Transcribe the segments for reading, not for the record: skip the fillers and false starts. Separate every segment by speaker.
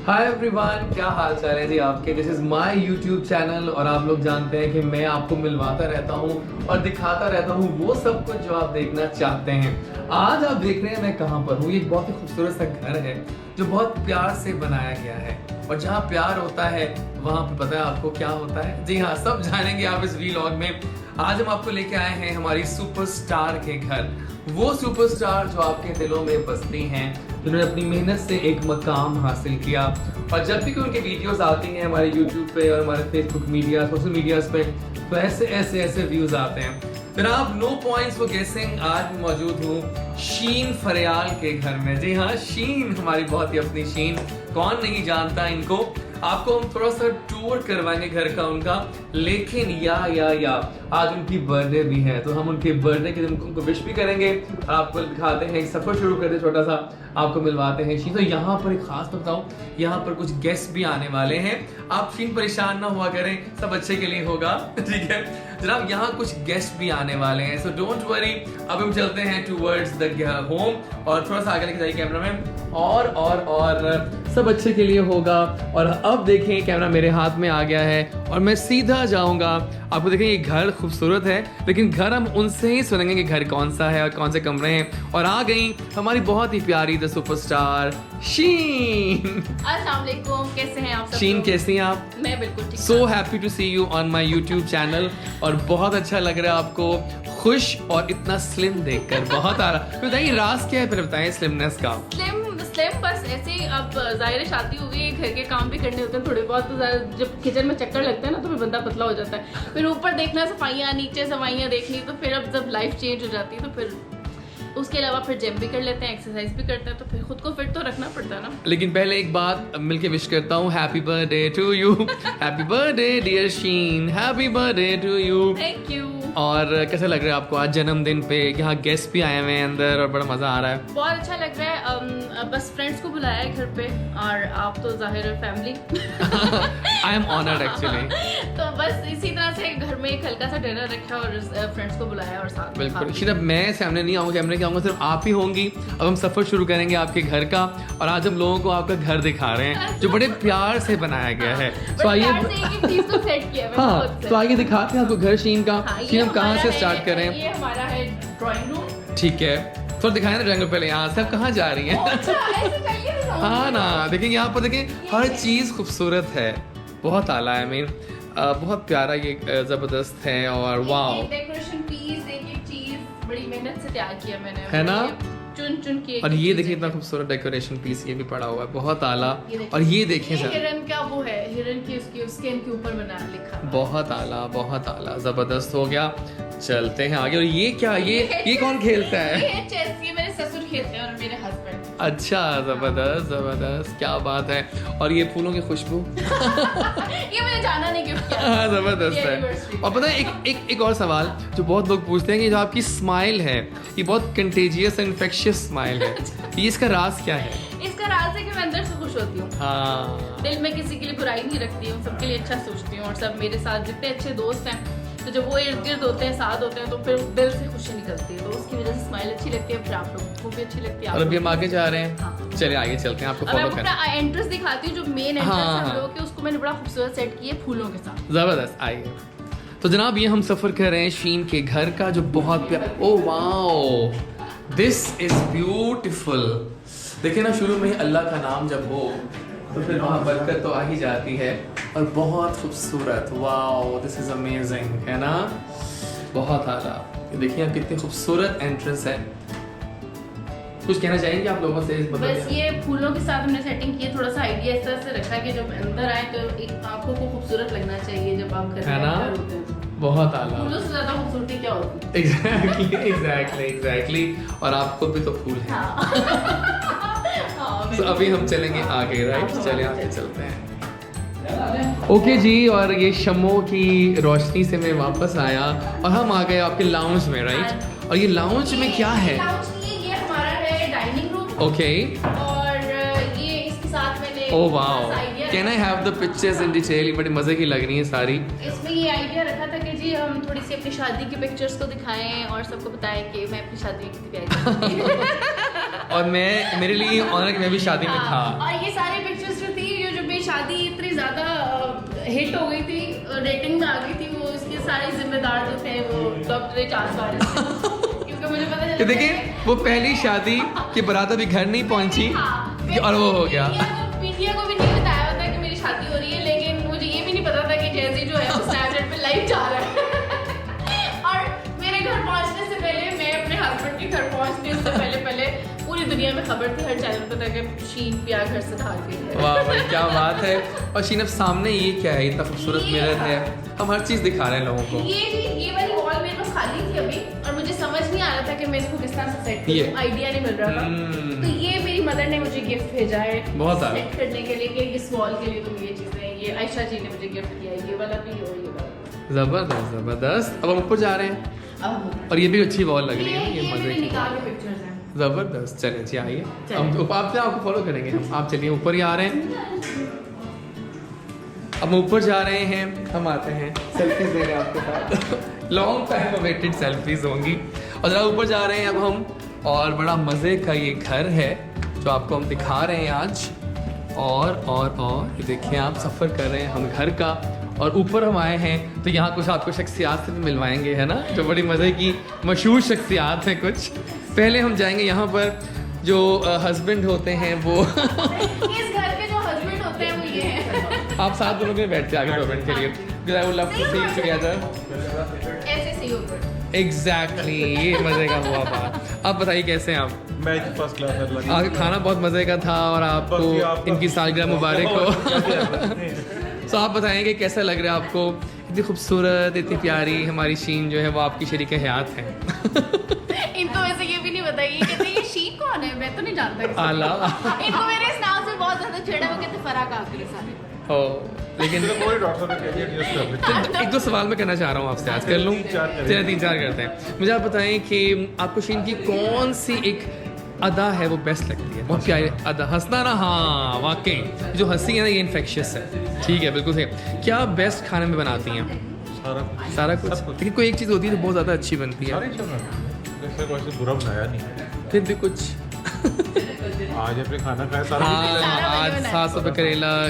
Speaker 1: Hi everyone, क्या हाल चाल है जी आपके। This is my YouTube channel और आप लोग जानते हैं कि मैं आपको मिलवाता रहता हूँ और दिखाता रहता हूँ वो सब कुछ जो आप देखना चाहते हैं। आज आप देख रहे हैं मैं कहाँ पर हूँ। ये एक बहुत ही खूबसूरत सा घर है जो बहुत प्यार से बनाया गया है और जहाँ प्यार होता है वहाँ पे पता है आपको क्या होता है। जी हाँ, सब जानेंगे आप इस वीलॉग में। आज हम आपको लेके आए हैं हमारी सुपरस्टार के घर, वो सुपरस्टार जो आपके दिलों में बसती हैं, जिन्होंने अपनी मेहनत से एक मकाम हासिल किया। और जब भी कोई उनकी वीडियोस आती हैं हमारे यूट्यूब पे और हमारे फेसबुक मीडिया सोशल मीडियाज पे, तो ऐसे व्यूज आते हैं। जनाब नो पॉइंट्स फॉर गेसिंग, आज मैं मौजूद हूँ शीन फरियाल के घर में। जी हाँ, शीन हमारी बहुत ही अपनी शीन, कौन नहीं जानता इनको। आपको हम थोड़ा सा टूर करवाएंगे घर का उनका, लेकिन या आज उनकी बर्थडे भी है तो हम उनके बर्थडे के दिन उनको विश भी करेंगे और आपको दिखाते हैं, एक सफर शुरू करते छोटा सा, आपको मिलवाते हैं शीन। तो यहाँ पर एक खास बताऊं, यहाँ पर कुछ गेस्ट भी आने वाले हैं। आप शीन परेशान ना हुआ करें, सब अच्छे के लिए होगा, ठीक है जनाब। यहाँ कुछ गेस्ट भी आने वाले हैं, सो डोंट वरी। अब हम चलते हैं टूवर्ड्स द होम और थोड़ा सा आगे लेके जाइए कैमरा मैन, और सब अच्छे के लिए होगा। और अब देखें कैमरा मेरे हाथ में आ गया है और मैं सीधा जाऊंगा। आपको देखें ये घर खूबसूरत है, लेकिन घर हम उनसे ही सुनेंगे कि घर कौन सा है और कौन से कमरे हैं। और आ गई हमारी बहुत ही प्यारी द सुपरस्टार शीन।
Speaker 2: अस्सलाम वालेकुम, कैसे हैं आप सब?
Speaker 1: शीन कैसी हैं आप?
Speaker 2: मैं बिल्कुल ठीक।
Speaker 1: So happy to see you on my YouTube channel और बहुत अच्छा लग रहा है आपको खुश और इतना स्लिम देखकर, बहुत आ रहा। बताइए राज क्या है फिर, बताएं स्लिमनेस का।
Speaker 2: स्लिम बस ऐसे ही। अब जाहिर है शादी हो गई है, घर के काम भी करने होते हैं थोड़े बहुत, तो जब किचन में चक्कर लगता है ना तो फिर बंदा पतला हो जाता है। फिर ऊपर देखना सफाइयाँ, नीचे सफाइयाँ देखनी, तो फिर अब जब लाइफ चेंज हो जाती है तो फिर उसके अलावा फिर जिम भी कर लेते हैं, एक्सरसाइज भी करते हैं, तो फिर खुद को फिट तो रखना पड़ता है ना।
Speaker 1: लेकिन पहले एक बात मिलके विश करता हूँ, happy birthday to you. Happy birthday dear Sheen, happy birthday to you.
Speaker 2: Thank you.
Speaker 1: और कैसा लग रहा है आपको आज जन्मदिन पे? यहाँ गेस्ट भी आए हुए हैं अंदर और बड़ा मजा आ रहा है।
Speaker 2: बहुत अच्छा लग रहा है। बस फ्रेंड्स को बुलाया है घर पे और आप तो जाहिर है family.
Speaker 1: I am honoured actually.
Speaker 2: तो बस इसी तरह से घर में एक हल्का सा डिनर रखा और फ्रेंड्स को बुलाया और साथ में
Speaker 1: बिल्कुल शीन, अब मैं सामने नहीं आऊंगा, कैमरे के आऊंगा, सिर्फ आप ही होंगी। अब हम सफर शुरू करेंगे आपके घर का और आज हम लोगों को आपका घर दिखा रहे हैं जो बड़े प्यार से बनाया गया है। तो आइए, हाँ तो आइए दिखाते हैं आपको घर शीन का। शीन हम कहाँ से स्टार्ट करें?
Speaker 2: ये हमारा है ड्राइंग रूम।
Speaker 1: ठीक है, थोड़ा दिखाएं ना ड्राइंग रूम पहले। यहाँ से आप कहाँ जा रही हैं? हाँ ना, देखिए यहाँ पर देखिए हर चीज़ खूबसूरत है, बहुत आला है। मीन बहुत प्यारा, ये जबरदस्त है। और वाओ,
Speaker 2: डेकोरेशन पीस, एक चीज बड़ी मेहनत से तैयार किया मैंने,
Speaker 1: है ना?
Speaker 2: चुन के।
Speaker 1: और ये देखिए इतना खूबसूरत डेकोरेशन पीस ये भी पड़ा हुआ है, बहुत आला। और ये देखिए सर,
Speaker 2: हिरन का वो है, हिरन की उसके इनके ऊपर बना लिखा,
Speaker 1: बहुत आला, जबरदस्त हो गया। चलते हैं आगे। और ये क्या, ये कौन खेलता है?
Speaker 2: ये चेस, ये मेरे ससुर खेलते हैं और मेरे हस्बैंड।
Speaker 1: अच्छा, जबरदस्त, क्या बात है। और ये फूलों की खुशबू
Speaker 2: ये मैंने जाना नहीं गिफ्ट किया।
Speaker 1: जबरदस्त है। और पता है एक और सवाल जो बहुत लोग पूछते हैं कि जो आपकी स्माइल है ये बहुत कंटेजियस एंड इन्फेक्शियस स्माइल है, ये इसका राज क्या है?
Speaker 2: इसका राज है कि मैं अंदर से खुश होती हूँ।
Speaker 1: हाँ,
Speaker 2: दिल में किसी के लिए बुराई नहीं रखती हूँ, सबके लिए अच्छा सोचती हूँ। और सब मेरे साथ जितने अच्छे दोस्त हैं, तो जब वो इर्द गिर्द होते हैं, साथ होते हैं, तो फिर दिल से खुशी निकलती है। तो उसकी वजह से स्माइल अच्छी लगती है, फिर आप लोगों को भी अच्छी लगती है।
Speaker 1: और अभी हम आगे जा रहे हैं।
Speaker 2: हाँ।
Speaker 1: चलिए आगे चलते हैं, आपको
Speaker 2: अब
Speaker 1: फॉलो
Speaker 2: मैं
Speaker 1: करना।
Speaker 2: अपना एंट्रेंस दिखाती हूँ, जो मेन एंट्रेंस
Speaker 1: हाँ,
Speaker 2: है हम लोगों के, उसको मैंने बड़ा खूबसूरत सेट किया फूलों के साथ।
Speaker 1: जबरदस्त, आइए। तो जनाब ये हम सफर कर रहे हैं शीन के घर का, जो बहुत प्यारा। Oh wow, this is beautiful. देखिए ना, शुरू में ही अल्लाह का नाम जब हो तो फिर वहाँ बरकत तो आ ही जाती है। और बहुत खूबसूरत, वाओ दिस इज अमेजिंग, है ना? बहुत आला। देखिए आप कितनी खूबसूरत एंट्रेंस है। कुछ कहना चाहेंगे आप लोगों से इस
Speaker 2: बस ये फूलों के साथ हमने सेटिंग की है, थोड़ा सा आइडिया इस तरह से रखा है कि जब अंदर आए तो एक आंखों को खूबसूरत लगना चाहिए जब आप घर
Speaker 1: है ना?
Speaker 2: में होते हैं।
Speaker 1: बहुत आला।
Speaker 2: फूलों से ज्यादा खूबसूरती क्या होती है?
Speaker 1: एग्जैक्टली। और आपको भी तो फूल है।
Speaker 2: हाँ,
Speaker 1: तो अभी हम चलेंगे आगे, राइट? चलिए आगे चलते हैं। ओके जी, और ये शमों की रोशनी से मैं वापस आया और हम आ गए आपके लाउंज में, राइट? और ये लाउंज में क्या है?
Speaker 2: ये हमारा है डाइनिंग रूम।
Speaker 1: ओके।
Speaker 2: और ये इसके साथ मैंने
Speaker 1: oh wow, can I have the pictures in detail? ये बड़ी मजे की लग रही है सारी।
Speaker 2: इसमें ये आइडिया रखा था कि जी हम थोड़ी सी अपनी शादी की पिक्चर्स को दिखाएं और सबको बताएं कि मैं अपनी शादी में कितनी प्यारी
Speaker 1: और मेरे लिए ऑनर कि मैं भी शादी में था।
Speaker 2: और ये सारी पिक्चर्स जो थी शादी इतनी ज्यादा हिट हो गई थी, रेटिंग में आ गई थी, वो इसके सारे जिम्मेदार जो थे वो डॉक्टर चार्ल्स वारिस थे। क्योंकि मुझे पता चला
Speaker 1: देखिए वो पहली शादी की बारात अभी घर नहीं पहुंची और वो हो गया।
Speaker 2: मीडिया को भी नहीं बताया होता कि मेरी शादी हो रही है, लेकिन मुझे ये भी नहीं पता था कि जैजी जो है वो स्नैपचैट पे लाइव जा रहा है। और मेरे घर पहुंचने से पहले, मैं अपने हस्बैंड के घर पहुंचने से पहले पूरी दुनिया में खबर थी, हर चैनल पे था कि शीन पिया घर से भाग गई है।
Speaker 1: वाह भाई क्या बात है। और शीन अब सामने ये क्या है, इतना खूबसूरत मिरर है, हम हर चीज दिखा रहे हैं लोगों को।
Speaker 2: ये वाली वॉल मेरे पास खाली थी अभी, और मुझे समझ नहीं आ रहा था कि मैं इसको किस तरह से सेट करूं, आइडिया नहीं मिल रहा था। तो ये मेरी मदर ने मुझे गिफ्ट भेजा है
Speaker 1: बहुत
Speaker 2: सेट करने के लिए, कि इस वॉल के लिए तुम ये चीजें, ये आयशा जी ने मुझे गिफ्ट किया है, ये वाला भी और ये वाला।
Speaker 1: जबरदस्त जबरदस्त। अब हम ऊपर जा रहे हैं
Speaker 2: अब
Speaker 1: और ये भी अच्छी वॉल लग रही है, ये मजे
Speaker 2: मेरे
Speaker 1: की
Speaker 2: निकाह के पिक्चर्स हैं।
Speaker 1: जबरदस्त। चले जी आइए, हम आपको फॉलो करेंगे हम। आप चलिए ऊपर ही आ रहे हैं, अब ऊपर जा रहे हैं, हम आते हैं सेल्फीज लेने आपके साथ। लॉन्ग टाइम अवेटेड सेल्फीज होंगी। और जरा ऊपर जा रहे हैं अब हम, और बड़ा मज़े का ये घर है जो आपको हम दिखा रहे हैं आज। और ये देखिए आप, सफ़र कर रहे हैं हम घर का, और ऊपर हम आए हैं तो यहाँ कुछ आपको शख्सियात से भी मिलवाएंगे, है ना, जो बड़ी मज़े की मशहूर शख्सियात हैं कुछ। पहले हम जाएंगे यहाँ पर जो हस्बैंड होते हैं वो
Speaker 2: इस घर के जो हस्बैंड होते हैं वो ये हैं।
Speaker 1: आप साथ दोनों में बैठते हैं आगे डॉक्यूमेंट के लिए, because I would love to see you together।
Speaker 2: ऐसे सही ऊपर
Speaker 1: Exactly, ये मज़े का हुआ बात। आप बताइए कैसे हैं आप?
Speaker 3: मैं फर्स्ट क्लास।
Speaker 1: आपका खाना बहुत मज़े का था और आपको इनकी सालगिरह मुबारक हो। तो आप बताएंगे कैसा लग रहा है आपको? इतनी खूबसूरत, इतनी प्यारी हमारी शीन जो है वो आपकी शरीक हयात है।
Speaker 2: इनको वैसे ये भी नहीं बताइए, कहते हैं ये शीन कौन है, मैं तो नहीं जानता।
Speaker 1: आला
Speaker 2: इनको मेरे इस नाम से बहुत ज्यादा छेड़ा, वो कहते फराक आखिरी सारे।
Speaker 1: हो, लेकिन
Speaker 3: कोई डॉक्टर ने कह दिया एडजस्ट कर ले।
Speaker 1: एक दो सवाल मैं करना चाह रहा हूँ आपसे, आज कर लूँ? चलिए 3-4 करते हैं। मुझे आप बताएं कि आपको शीन की कौन सी एक अदा है वो बेस्ट लगती है? बहुत प्यारी अदा, हंसना ना। हाँ वाकई जो हंसी है ना ये इन्फेक्शियस है। ठीक है, बिल्कुल सही। क्या बेस्ट खाने में बनाती हैं? सारा कुछ। लेकिन कोई एक चीज़ होती है जो बहुत ज़्यादा अच्छी बनती है।
Speaker 3: वैसे बुरा बनाया नहीं,
Speaker 1: फिर भी कुछ
Speaker 3: आज अपने खाना खाया सारा।
Speaker 1: आज 700 रुपये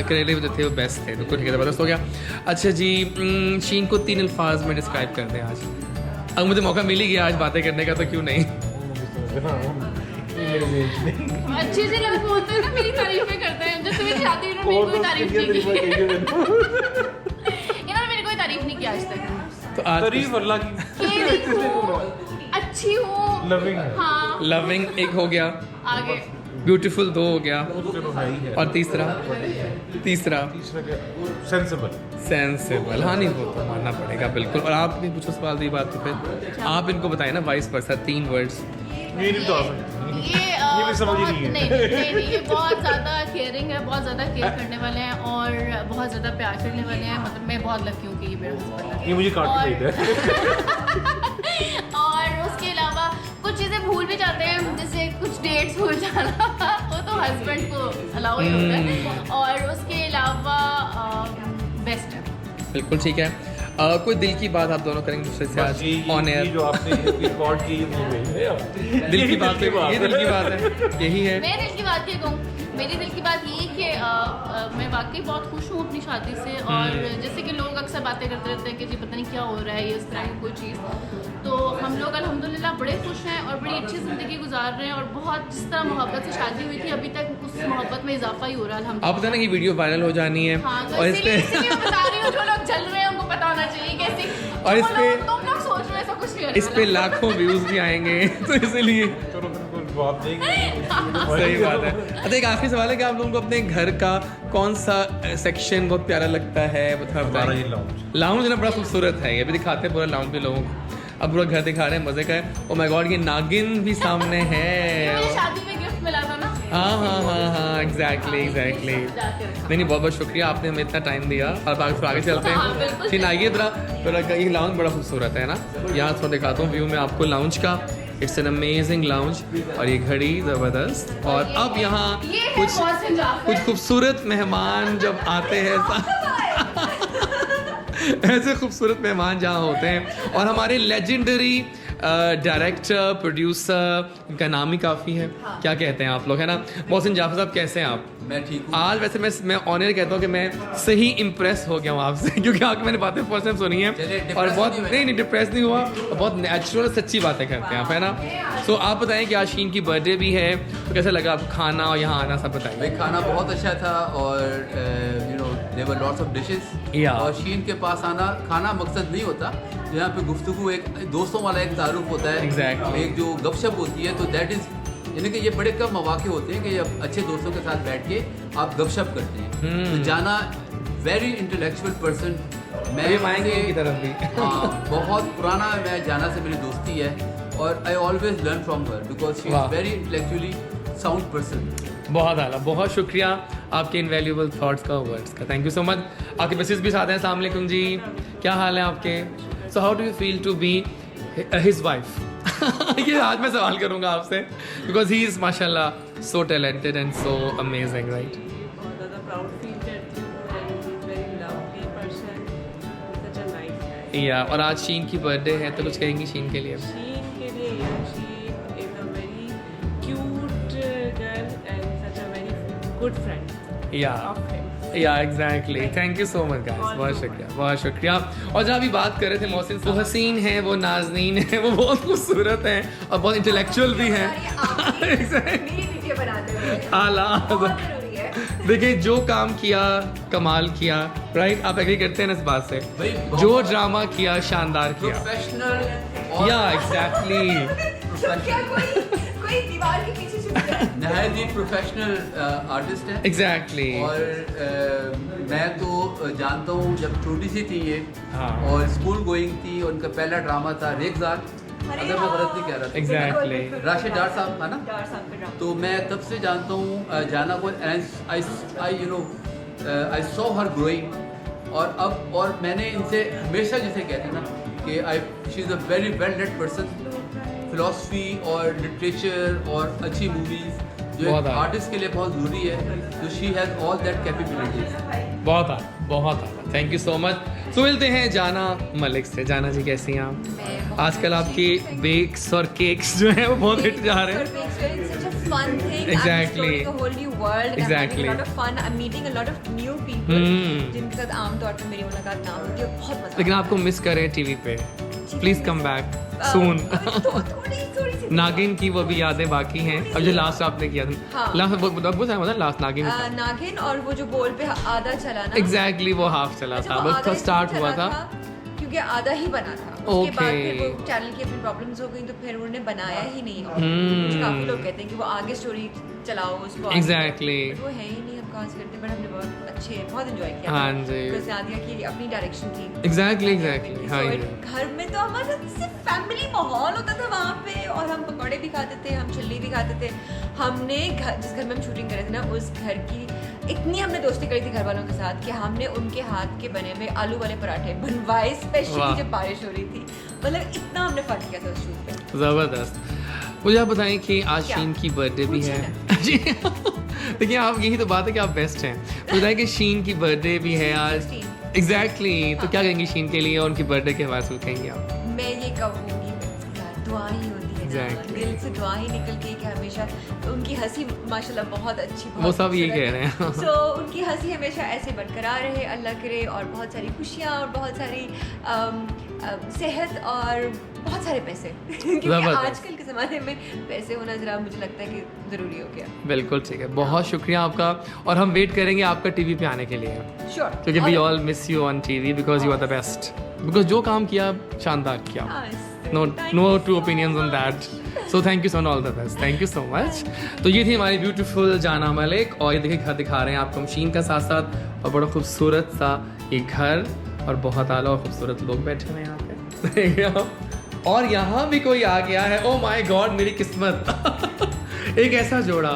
Speaker 1: करेले जो थे वो बेस्ट थे, बिल्कुल ठीक है, ज़बरदस्त हो गया। अच्छा जी, शीन को 3 अल्फाज में डिस्क्राइब कर दें आज। अगर मुझे मौका मिल ही गया आज बातें करने का तो क्यों नहीं।
Speaker 2: अच्छे से लोग बोलते हैं ना, मेरी तारीफें करते हैं। जैसे मेरी शादी में मेरी कोई तारीफ नहीं की। इन्होंने मेरी कोई तारीफ नहीं की आज तक।
Speaker 1: तो आज
Speaker 3: तारीफ अल्लाह की।
Speaker 2: अच्छी हूँ,
Speaker 3: लविंग।
Speaker 2: हाँ।
Speaker 1: लविंग एक हो गया,
Speaker 2: आगे
Speaker 1: ब्यूटीफुल 2 हो गया,
Speaker 3: चलो है ही है।
Speaker 1: और तीसरा
Speaker 3: तीसरा क्या? सेंसिबल।
Speaker 1: सेंसिबल। हाँ नहीं वो तो मानना पड़ेगा बिल्कुल। और आप भी पूछो सवाल दी बात तो फिर आप इनको बताएं ना, वाइस वर्सा 3 वर्ड्स।
Speaker 3: ये नहीं तो
Speaker 2: ये
Speaker 3: भी समझ ही
Speaker 2: बहुत-
Speaker 3: नहीं है।
Speaker 2: नहीं, ये बहुत ज़्यादा केयरिंग है, बहुत ज़्यादा केयर करने वाले हैं और बहुत ज़्यादा प्यार करने वाले हैं। मतलब मैं बहुत लकी हूँ कि ये मेरा हस्बैंड है।
Speaker 3: ये मुझे काट के देता है।
Speaker 2: और उसके अलावा कुछ चीज़ें भूल भी जाते हैं, जैसे कुछ डेट्स भूल जाना वो तो हस्बैंड को अलाउ ही होता है। और उसके अलावा बेस्ट है।
Speaker 1: बिल्कुल ठीक है। कोई दिल की बात आप दोनों करेंगे दूसरे से आज ऑन
Speaker 3: ये
Speaker 1: एयर?
Speaker 3: जो आपने रिकॉर्ड की है
Speaker 1: दिल की बात है, ये दिल की बात है, यही है।
Speaker 2: मैं दिल की बात क्या कहूँ, मेरी दिल की बात ये कि मैं वाकई बहुत खुश हूँ अपनी शादी से। और जैसे कि लोग अक्सर बातें करते रहते हैं कि जी पता नहीं क्या हो रहा है, इस तरह की कोई चीज़। तो हम लोग अल्हम्दुलिल्लाह बड़े खुश हैं और बड़ी अच्छी ज़िंदगी गुजार रहे हैं। और बहुत जिस तरह मोहब्बत से शादी हुई थी, अभी तक उस मोहब्बत में इजाफा ही हो रहा है अल्हम्दुलिल्लाह।
Speaker 1: आप पता ना कि वीडियो वायरल हो जानी है,
Speaker 2: हाँ, तो
Speaker 1: और इस पे
Speaker 2: इसीलिए मैं बता रही हूँ, जो लोग चल रहे हैं उनको पता होना चाहिए कैसे।
Speaker 1: और इस पे
Speaker 2: तुम लोग सोच रहे हो ऐसा कुछ नहीं होने
Speaker 1: इस पे
Speaker 2: वाला।
Speaker 1: लाखों व्यूज भी आएंगे तो इसलिए
Speaker 3: चलो बिल्कुल जवाब देंगे।
Speaker 1: सही बात है। अच्छा एक आखिरी सवाल है कि आप लोगों को अपने घर का कौन सा सेक्शन बहुत प्यारा लगता है?
Speaker 3: हमारा ये लाउंज।
Speaker 1: लाउंज ना बड़ा खूबसूरत है, ये भी दिखाते हैं पूरा लाउंज भी लोगों को। अब पूरा घर दिखा रहे हैं, मजे का है। ओ माय गॉड, ये नागिन भी सामने
Speaker 2: ये
Speaker 1: है।
Speaker 2: मुझे शादी में गिफ्ट मिला था ना।
Speaker 1: हाँ एग्जैक्टली। नहीं बहुत बहुत शुक्रिया, आपने हमें इतना टाइम दिया। और आगे चलते
Speaker 2: हाँ,
Speaker 1: हैं।
Speaker 2: बिल्कुल।
Speaker 1: फिर आइए थोड़ा ये लाउंज बड़ा खूबसूरत है ना, यहाँ थोड़ा दिखाता हूँ व्यू में आपको लाउंज का। इट्स एन अमेजिंग लाउंज, और ये घड़ी ज़बरदस्त। और अब यहाँ कुछ खूबसूरत मेहमान जब आते हैं ऐसे खूबसूरत मेहमान जहाँ होते हैं, और हमारे लेजेंडरी डायरेक्टर प्रोड्यूसर, इनका नाम ही काफ़ी है। क्या कहते हैं आप लोग, है ना? मोहसिन जाफर साहब कैसे हैं आप?
Speaker 4: मैं ठीक हूँ।
Speaker 1: आज वैसे मैं ऑनर कहता हूँ कि मैं सही इम्प्रेस हो गया हूँ आपसे क्योंकि आपकी मैंने बातें फर्स्ट टाइम सुनी है
Speaker 4: चलिए,
Speaker 1: और
Speaker 4: depress
Speaker 1: बहुत
Speaker 4: नहीं हुए।
Speaker 1: नहीं डिप्रेस नहीं हुआ और बहुत नेचुरल सच्ची बातें करते हैं आप, है ना। सो आप बताएं कि आज शीन की बर्थडे भी है तो कैसा लगा आपको खाना और यहाँ आना, सब बताइए।
Speaker 4: भाई खाना बहुत अच्छा था और you know there were lots of dishes
Speaker 1: Yeah.
Speaker 4: और शीन के पास आना खाना मकसद नहीं होता, यहाँ पे गुफ्तगू एक दोस्तों वाला एक तारुफ होता है।
Speaker 1: Exactly.
Speaker 4: एक जो गपशप होती है, तो दैट इज़ यानी कि ये बड़े कम मौके होते हैं कि जब अच्छे दोस्तों के साथ बैठ के आप गपशप करते हैं। तो जाना वेरी इंटेलेक्चुअल पर्सन, मैं
Speaker 1: अभी आएंगे
Speaker 4: उनसे-
Speaker 1: उनकी तरफ भी।
Speaker 4: हाँ, बहुत पुराना मैं जाना से मेरी दोस्ती है और I always learn from her because she
Speaker 1: वाह।
Speaker 4: Is very intellectually sound person.
Speaker 1: बहुत आला, बहुत शुक्रिया आपके इनवैल्यूएबल थॉट्स का, वर्ड्स का। Thank you so much. आपके मैसेज भी साथ हैं। अस्सलाम वालेकुम जी, क्या हाल है आपके? So how do you feel to be his wife? ये आज मैं सवाल करूंगा आपसे बिकॉज ही इज माशाल्लाह so talented and so amazing, right?
Speaker 5: बहुत ज़्यादा प्राउड फील करती हूँ and he is very lovely person, such a nice guy.
Speaker 1: या और आज शीन की बर्थडे है तो कुछ कहेंगी शीन के लिए?
Speaker 5: शीन के लिए she is a very cute girl and such a very good friend
Speaker 1: या
Speaker 5: ऑफ हिम।
Speaker 1: या exactly, thank you so much guys, बहुत शुक्रिया, बहुत शुक्रिया। और जब अभी बात कर रहे थे मोहसिन, वो हसीन है, वो नाजनीन है, वो बहुत खूबसूरत है और बहुत इंटेलेक्चुअल भी है। आला देखिए, जो काम किया कमाल किया, राइट? आप एग्री करते हैं ना इस बात से?
Speaker 4: भाई बहुत-
Speaker 1: जो ड्रामा किया शानदार किया।
Speaker 4: प्रोफेशनल
Speaker 1: या एग्जैक्टली,
Speaker 4: नहायत ही प्रोफेशनल आर्टिस्ट है
Speaker 1: एग्जैक्टली।
Speaker 4: और मैं तो जानता हूँ जब छोटी सी थी ये
Speaker 1: हाँ।
Speaker 4: और स्कूल गोइंग थी, उनका पहला ड्रामा था रेगजार, अगर मैं गलत नहीं कह रहा था।
Speaker 1: एग्जैक्टली।
Speaker 4: राशिद डार साहब था ना, तो मैं तब से जानता हूँ जाना को, I you know I saw her growing. और मैंने इनसे हमेशा जैसे कहते हैं ना कि I she is a very well led person, philosophy और लिटरेचर और अच्छी मूवीज़ जो
Speaker 1: बहुत
Speaker 4: एक
Speaker 1: आला।
Speaker 4: आर्टिस्ट के लिए बहुत ज़रूरी है, तो she has all that capabilities.
Speaker 1: बहुत आला, बहुत आला, थैंक यू सो मच। तो मिलते हैं जाना मलिक से। जाना जी कैसी हैं आप? आजकल आपकी बेक्स और केक्स जो हैं वो बहुत हिट जा रहे हैं। Exactly. Exactly.
Speaker 6: जिनके साथ आमतौर पर मेरी मुलाकात ना होती है, बहुत मजा
Speaker 1: लेकिन आपको मिस करें टीवी पे, प्लीज कम बैक सून।
Speaker 6: थोड़ी सी
Speaker 1: नागिन की वो भी यादें बाकी हैं। अब जो लास्ट आपने किया था,
Speaker 6: हाँ।
Speaker 1: लास्ट मतलब लास्ट नागिन था।
Speaker 6: नागिन, और वो जो बोल पे आधा चला ना,
Speaker 1: एग्जैक्टली, वो हाफ चला
Speaker 6: अच्छा,
Speaker 1: था,
Speaker 6: वो
Speaker 1: बस
Speaker 6: आधा
Speaker 1: स्टार्ट
Speaker 6: इसलिए
Speaker 1: हुआ
Speaker 6: चला
Speaker 1: था।
Speaker 6: क्योंकि आधा ही बना था। उसके बाद
Speaker 1: Okay.
Speaker 6: फिर वो चैनल की अपनी प्रॉब्लम्स हो गई, तो फिर उन्होंने बनाया ही नहीं। काफी लोग कहते हैं कि वो आगे स्टोरी चलाओ उसको आगे।
Speaker 1: Exactly.
Speaker 6: But वो है ही नहीं, हम कहाँ से करते हैं, बट हमने बहुत एंजॉय किया।
Speaker 1: हाँ जी।
Speaker 6: बिकॉज़ नादिया की अपनी डायरेक्शन थी।
Speaker 1: एग्जैक्टली हाँ
Speaker 6: So,
Speaker 1: जी।
Speaker 6: घर में तो हमारा सिर्फ फैमिली माहौल होता था वहाँ पे, और हम पकौड़े भी खाते थे, हम चिल्ली भी खाते थे। हमने जिस घर में हम शूटिंग कर रहे थे ना, उस घर की इतनी हमने दोस्ती करी थी घर वालों के साथ कि हमने उनके हाथ के बने हुए आलू वाले पराठे बनवाए
Speaker 1: वाह।
Speaker 6: स्पेशली जब बारिश हो रही थी। मतलब इतना हमने फन किया था उस शूट पे।
Speaker 1: जबरदस्त। मुझे आप बताएं कि आज
Speaker 6: क्या?
Speaker 1: शीन की बर्थडे भी
Speaker 6: पूछिए
Speaker 1: है। जी देखिए, आप यही तो बात है कि आप बेस्ट हैं। बताएं कि शीन की बर्थडे भी है आज।
Speaker 6: 16।
Speaker 1: एग्जैक्टली, तो क्या कहेंगी शीन के लिए और उनकी बर्थडे के हवाले से कहेंगे आप?
Speaker 6: मैं ये कहूँगी, यार दुआ ही होती है ना,
Speaker 1: Exactly.
Speaker 6: दिल से दुआ ही निकल के कि हमेशा उनकी हंसी माशाल्लाह बहुत अच्छी, बहुत
Speaker 1: वो सब ये
Speaker 6: खूबसूरत
Speaker 1: कह रहे हैं।
Speaker 6: सो उनकी हंसी हमेशा ऐसे बरकरार रहे, अल्लाह करे, और बहुत सारी खुशियाँ और बहुत सारी सेहत और बहुत सारे पैसे क्योंकि
Speaker 1: जबरदस्त।
Speaker 6: आजकल के ज़माने में पैसे होना ज़रा मुझे लगता है कि ज़रूरी हो गया।
Speaker 1: बिल्कुल ठीक है, बहुत शुक्रिया आपका, और हम वेट करेंगे आपका टीवी पे आने के लिए,
Speaker 6: श्योर,
Speaker 1: क्योंकि we all miss you on TV because you are the best. Because जो काम किया शानदार किया, no two opinions on that. So thank you so all the best, thank you so much. तो ये थी हमारी ब्यूटीफुल जाना मलिक, और ये देखिए घर दिखा रहे हैं आपको मशीन का साथ साथ, और बड़ा खूबसूरत सा ये घर, और बहुत आला और खूबसूरत लोग बैठे हुए हैं यहाँ पे। और यहाँ भी कोई आ गया है। ओ माय गॉड, मेरी किस्मत। एक ऐसा जोड़ा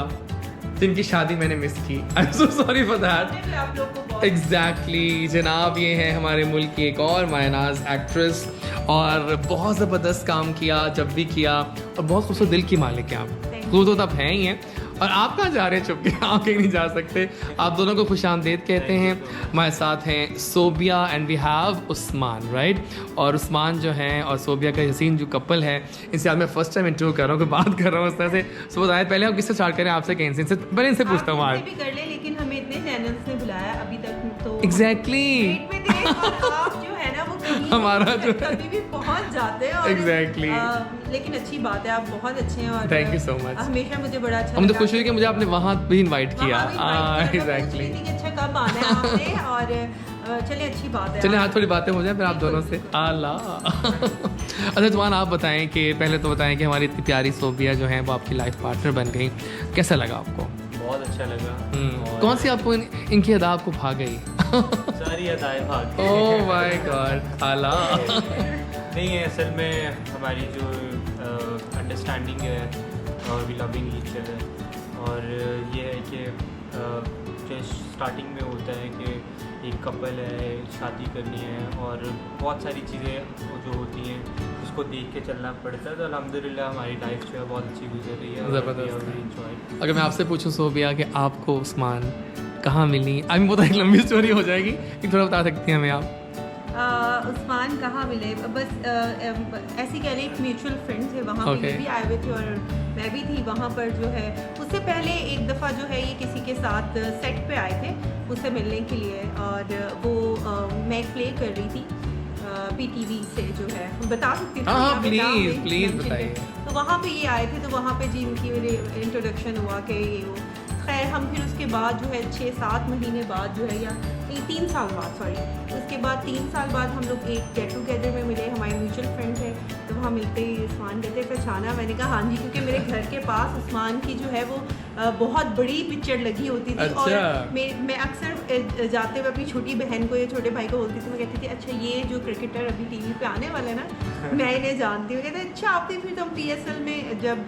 Speaker 1: जिनकी शादी मैंने मिस की। I am so sorry for that.
Speaker 5: आप लोग को बहुत
Speaker 1: एग्जैक्टली जनाब, ये है हमारे मुल्क की एक और मायनाज एक्ट्रेस, और बहुत ज़बरदस्त काम किया जब भी किया, और बहुत खूबसूरत दिल की मालिक हैं आप। खूब तो आप हैं ही हैं, और आप कहाँ जा रहे हैं चुप के? आप कहीं नहीं जा सकते। आप दोनों को खुशामदीद कहते हैं। हमारे साथ हैं Sobia and we have Usman, right? और उस्मान जो हैं और सोबिया का हसीन जो कपल है, इनसे आज मैं फर्स्ट टाइम इंटरव्यू कर रहा हूँ, बात कर रहा हूँ इस तरह से। सो बताया, पहले हम किससे स्टार्ट करें? आपसे कहीं से पहले इनसे पूछता हूँ आज।
Speaker 7: भी कर ले, लेकिन
Speaker 5: कितने चैनल्स ने बुलाया अभी तक तो
Speaker 1: एग्जैक्टली
Speaker 5: वेट में थे और आप जो है ना वो कहीं
Speaker 1: हमारा जो है
Speaker 5: कभी भी पहुंच जाते हैं और
Speaker 1: Exactly.
Speaker 5: लेकिन अच्छी बात है आप बहुत अच्छे हैं और
Speaker 1: Thank you so much.
Speaker 5: हमेशा मुझे बड़ा अच्छा
Speaker 1: हम तो
Speaker 5: लगा
Speaker 1: खुश हुए कि मुझे आपने वहाँ भी इनवाइट किया।
Speaker 5: Exactly
Speaker 1: exactly.
Speaker 5: अच्छा कब आना है आपने और चलिए अच्छी बात है
Speaker 1: चलिए आज थोड़ी बातें हो जाए फिर आप दोनों से। आला अच्छा जुबान आप बताएं कि पहले तो बताएं कि हमारी इतनी प्यारी सोबिया जो है वो आपकी लाइफ पार्टनर बन गई, कैसा लगा आपको?
Speaker 3: बहुत अच्छा लगा। और
Speaker 1: कौन सी आपको इनकी अदा आपको भा गई?
Speaker 3: सारी अदाएं भाग गई।
Speaker 1: ओह माय गॉड आला।
Speaker 3: नहीं है असल में हमारी जो अंडरस्टैंडिंग है और वी लविंग ईच अदर और ये है कि जो स्टार्टिंग में होता है कि एक कपल है, शादी करनी है और बहुत सारी चीज़ें जो होती हैं उसको देख के चलना पड़ता है। तो अल्हम्दुलिल्लाह हमारी लाइफ जो है बहुत अच्छी गुजर रही है।
Speaker 1: ज़बरदस्त।
Speaker 3: एंजॉय।
Speaker 1: अगर मैं आपसे पूछूं सोबिया कि आपको उस्मान कहाँ मिली, अभी बहुत एक लंबी स्टोरी हो जाएगी, एक थोड़ा बता सकती हैं हमें आप?
Speaker 5: उस्मान कहाँ मिले, बस ऐसे कह रहे एक म्यूचुअल फ्रेंड थे वहाँ पे, ये भी आए हुए थे और मैं भी थी वहाँ पर। जो है उससे पहले एक दफ़ा जो है ये किसी के साथ सेट पे आए थे उससे मिलने के लिए और वो मैं प्ले कर रही थी PTV से जो है बता सकती हूँ।
Speaker 1: हाँ प्लीज़ बताइए।
Speaker 5: तो वहाँ पे ये आए थे तो वहाँ पे जी इनकी मेरे इंट्रोडक्शन हुआ कि ये वो खैर हम फिर उसके बाद जो है 6-7 महीने बाद जो है या 3 साल बाद सॉरी उसके बाद 3 साल बाद हम लोग एक गेट टुगेदर में मिले। हमारे म्यूचुअल फ्रेंड है तो वहाँ मिलते ही उस्मान कहते पहचाना, मैंने कहा हाँ जी, क्योंकि मेरे घर के पास उस्मान की जो है वो बहुत बड़ी पिक्चर लगी होती थी।
Speaker 1: अच्छा।
Speaker 5: और मैं अक्सर जाते हुए अपनी छोटी बहन को या छोटे भाई को बोलती थी, मैं कहती थी अच्छा ये जो क्रिकेटर अभी TV पे आने वाला है ना मैं इन्हें जानती हूँ। कहते अच्छा आपने फिर तुम PSL में जब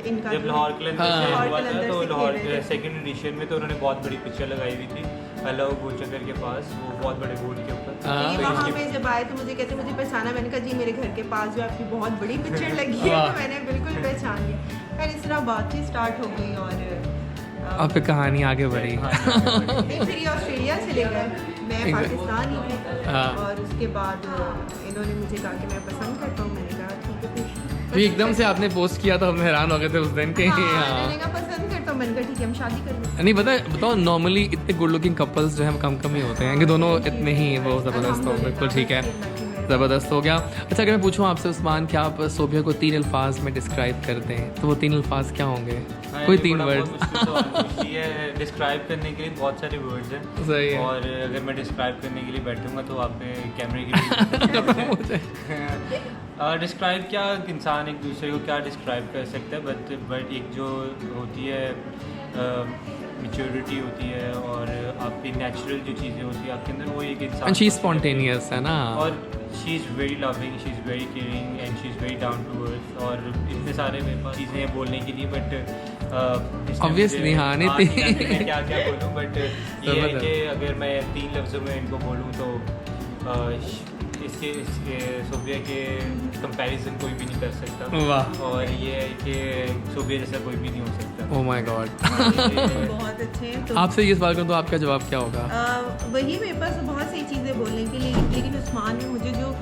Speaker 5: इनका
Speaker 3: जब लाहौर कलंदर से
Speaker 5: लाहौर
Speaker 3: हुआ था
Speaker 5: कलंदर
Speaker 3: तो
Speaker 5: से
Speaker 3: लाहौर
Speaker 5: खेल रहे थे।
Speaker 3: सेकंड एडिशन में तो उन्होंने बहुत बड़ी पिक्चर लगाई हुई थी अल्लाह गोचकर के पास, वो बहुत बड़े बोर्ड के ऊपर।
Speaker 5: तो ये
Speaker 3: तो
Speaker 5: वहाँ
Speaker 3: इसकी-
Speaker 5: पे जब आए तो मुझे कहते मुझे पहचाना, मैंने कहा जी मेरे घर के पास जो आपकी बहुत बड़ी पिक्चर लगी है तो मैंने बिल्कुल पहचान लिया। फिर इस तरह बातचीत स्टार्ट हो गई और
Speaker 1: अब फिर कहानी आगे बढ़ी।
Speaker 5: नहीं, फिर ये ऑस्ट्रेलिया चले गए, मैं पाकिस्तान ही थी
Speaker 1: हाँ।
Speaker 5: और उसके बाद इन्होंने मुझे कहा कि मैं पसंद करता हूँ। मैंने कहा ठीक है
Speaker 1: तो एकदम से आपने पोस्ट किया तो हम हैरान हो गए थे उस दिन के।
Speaker 5: हाँ,
Speaker 1: हाँ।
Speaker 5: मैंने कहा पसंद करता हूँ। मैंने कहा ठीक है हम शादी कर लें।
Speaker 1: नहीं बताओ नॉर्मली इतने गुड लुकिंग कपल्स जो है कम ही होते हैं कि दोनों इतने ही वो ज़बरदस्त हो। बिल्कुल ठीक है, ज़बरदस्त हो गया। अच्छा अगर मैं पूछूं आपसे उस्मान क्या आप सोबिया को 3 अल्फाज में डिस्क्राइब करते हैं तो वो 3 अल्फाज क्या होंगे? कोई 3 वर्ड?
Speaker 3: ये डिस्क्राइब करने के लिए बहुत सारे वर्ड्स हैं।
Speaker 1: सही है।
Speaker 3: और अगर मैं डिस्क्राइब करने के लिए बैठूंगा तो आपने कैमरे की डिस्क्राइब क्या, इंसान एक दूसरे को क्या डिस्क्राइब कर सकता है, बट एक जो होती है मैच्योरिटी होती है और आपकी नेचुरल जो चीज़ें होती है आपके अंदर, वो एक इंसान
Speaker 1: एंड शी स्पॉन्टेनियस है ना।
Speaker 3: और she is very loving, she is very caring and she is very down to earth. और इतने सारे मेरे पास चीज़ें हैं बोलने के लिए बट
Speaker 1: Obviously, हाँ, नहीं थी।
Speaker 3: मैं क्या क्या बोलूँ, बट ये है कि अगर मैं 3 लफ्ज़ों में इनको बोलूँ तो इसके सोबिया के कंपैरिजन कोई भी नहीं कर सकता।
Speaker 1: वाह।
Speaker 3: और ये है कि सोबिया जैसा कोई भी नहीं हो सकता।
Speaker 1: Oh my God.
Speaker 5: बहुत अच्छे हैं। तो
Speaker 1: आपसे ये सवाल करूँ तो आपका जवाब क्या होगा?
Speaker 5: वही मेरे पास बहुत सी चीज़ें बोलने के लिए, लेकिन उस्मान में मुझे जो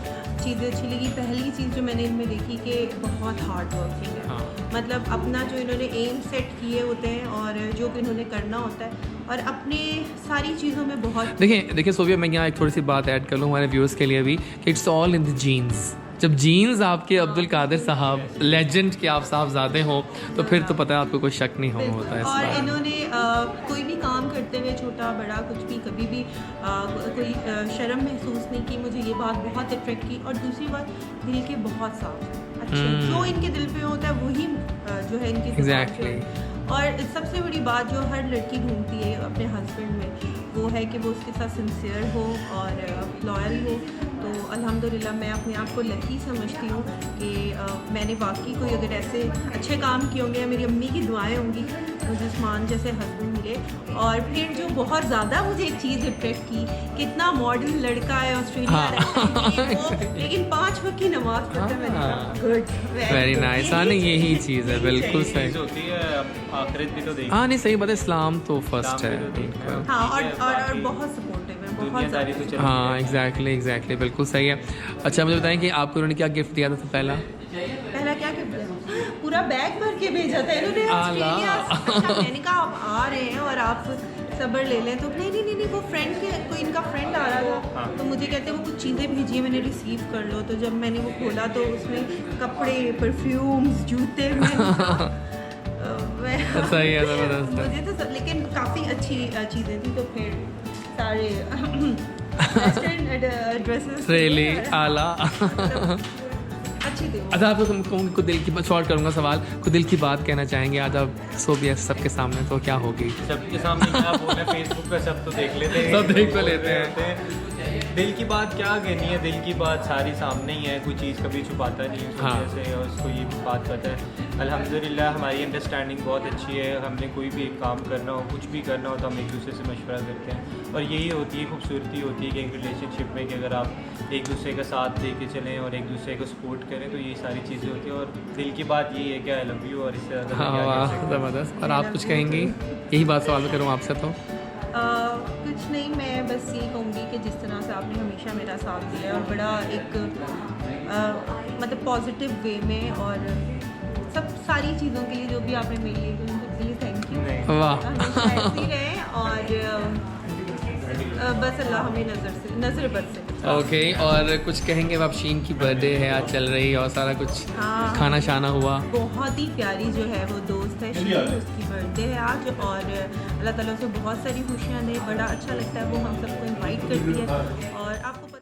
Speaker 5: चीज़ें अच्छी लगी, पहली चीज़ जो मैंने इनमें देखी कि बहुत हार्ड वर्किंग है।
Speaker 1: हाँ।
Speaker 5: मतलब अपना जो इन्होंने एम सेट किए होते हैं और जो कि इन्होंने करना होता है और अपने सारी चीज़ों में बहुत
Speaker 1: देखिए सोबिया मैं यहाँ एक थोड़ी सी बात ऐड कर लूँ हमारे व्यूअर्स के लिए भी कि it's all in the genes. जब जीन्स आपके अब्दुल कादिर साहब लेजेंड के आप साहबजादे हों तो फिर तो पता है आपको कोई शक नहीं होता है इस
Speaker 5: और
Speaker 1: बात।
Speaker 5: इन्होंने कोई भी काम करते हुए छोटा बड़ा कुछ भी कभी भी कोई शर्म महसूस नहीं की। मुझे ये बात बहुत अट्रैक्ट की। और दूसरी बात दिल के बहुत साफ अच्छे, जो इनके दिल पे होता है वही जो है इनके दिमाग पे
Speaker 1: Exactly.
Speaker 5: होता है। और सबसे बड़ी बात जो हर लड़की ढूंढती है अपने हस्बैंड में वो है कि वो उसके साथ सिंसियर हो और लॉयल हो। तो अल्हम्दुलिल्लाह मैं अपने आप को लकी समझती हूँ कि मैंने वाकई कोई अगर ऐसे अच्छे काम किए होंगे या मेरी अम्मी की दुआएं होंगी मुझे उस्मान जैसे हस्बैंड मिले। और फिर जो बहुत ज़्यादा मुझे एक चीज़ अट्रैक्ट की, कितना मॉडर्न लड़का है, ऑस्ट्रेलिया
Speaker 1: हाँ।
Speaker 5: रहता है ये वो, लेकिन 5 वक्त की नमाज़ पढ़ता है। मैंने कहा गुड,
Speaker 1: वेरी नाइस। हाँ नहीं यही चीज़ है, बिल्कुल
Speaker 3: चीज़
Speaker 1: सही।
Speaker 3: होती है आखिरत भी तो देखी।
Speaker 1: हाँ नहीं सही बात है, इस्लाम तो फर्स्ट है।
Speaker 3: इस्लाम में तो देखा है।
Speaker 5: हाँ। और
Speaker 3: ठीक है,
Speaker 5: और
Speaker 3: बाकी
Speaker 5: बहुत सपोर्टिव है, बहुत
Speaker 3: दुनियादारी तो
Speaker 5: ज़्यादा।
Speaker 3: चलती
Speaker 1: हाँ
Speaker 3: है।
Speaker 1: एग्जैक्टली बिल्कुल सही है। अच्छा मुझे बताएं कि आपको उन्होंने क्या गिफ्ट दिया था तो पहला?
Speaker 5: पहला क्या करते हैं, पूरा बैग भर के भेजा था इन्होंने ऑस्ट्रेलिया। अच्छा मैंने कहा आप आ रहे हैं और आप सब्र ले लें। तो नहीं वो फ्रेंड के कोई इनका फ्रेंड आ रहा था,
Speaker 3: हाँ।
Speaker 5: तो मुझे कहते वो कुछ चीज़ें भेजी है, मैंने रिसीव कर लो। तो जब मैंने वो खोला तो उसमें कपड़े, परफ्यूम्स, जूते
Speaker 1: सही है, ज़बरदस्त है।
Speaker 5: मुझे तो सब, लेकिन काफ़ी अच्छी चीज़ें थी। तो फिर सारे वेस्टर्न ड्रेसेस
Speaker 1: रियली आला।
Speaker 5: अच्छी थी वो।
Speaker 1: अच्छा, आपको तुमको दिल की बात, शॉर्ट करूँगा सवाल, को दिल की बात कहना चाहेंगे आज आप सोबिया सबके सामने, तो क्या होगी?
Speaker 3: सबके सामने क्या बोले, फेसबुक पे सब तो देख लेते हैं,
Speaker 1: सब देख तो लेते हैं।
Speaker 3: दिल की बात क्या कहनी है, दिल की बात सारी सामने ही है, कोई चीज़ कभी छुपाता नहीं है उस
Speaker 1: हाँ।
Speaker 3: वजह से, और उसको ये भी बात पता है। अल्हम्दुलिल्लाह हमारी अंडरस्टैंडिंग बहुत अच्छी है। हमने कोई भी एक काम करना हो, कुछ भी करना हो, तो हम एक दूसरे से मशवरा करते हैं, और यही होती है खूबसूरती होती है कि एक रिलेशनशिप में, कि अगर आप एक दूसरे का साथ दे के चलें और एक दूसरे को सपोर्ट करें, तो ये सारी चीज़ें होती हैं। और दिल की बात यही है कि आई लव यू, और इससे ज़्यादा
Speaker 1: हाँ,
Speaker 3: मैं क्या कह
Speaker 1: वाह,
Speaker 3: सकता हूँ।
Speaker 1: ज़बरदस्त। और आप कुछ कहेंगी? यही बात सवाल करूँ आपसे तो।
Speaker 5: कुछ नहीं, मैं बस ये कहूँगी कि जिस तरह से आपने हमेशा मेरा साथ दिया है, और बड़ा एक मतलब पॉजिटिव वे में, और सब सारी चीज़ों के लिए जो भी आपने मेरे लिए, तो उनको लिए थैंक यू।
Speaker 3: नहीं।
Speaker 1: वाह।
Speaker 5: हमेशा ऐसे ही रहें, और बस अल्लाह हमें नज़र बद से।
Speaker 1: ओके, और कुछ कहेंगे? अब शीन की बर्थडे है आज चल रही है, और सारा कुछ
Speaker 5: हाँ।
Speaker 1: खाना शाना हुआ।
Speaker 5: बहुत ही प्यारी जो है वो दोस्त है शीन, उसकी बर्थडे है आज, और अल्लाह ताला उसे बहुत सारी खुशियाँ दे। बड़ा अच्छा लगता है, वो हम सबको इनवाइट करती है, और आप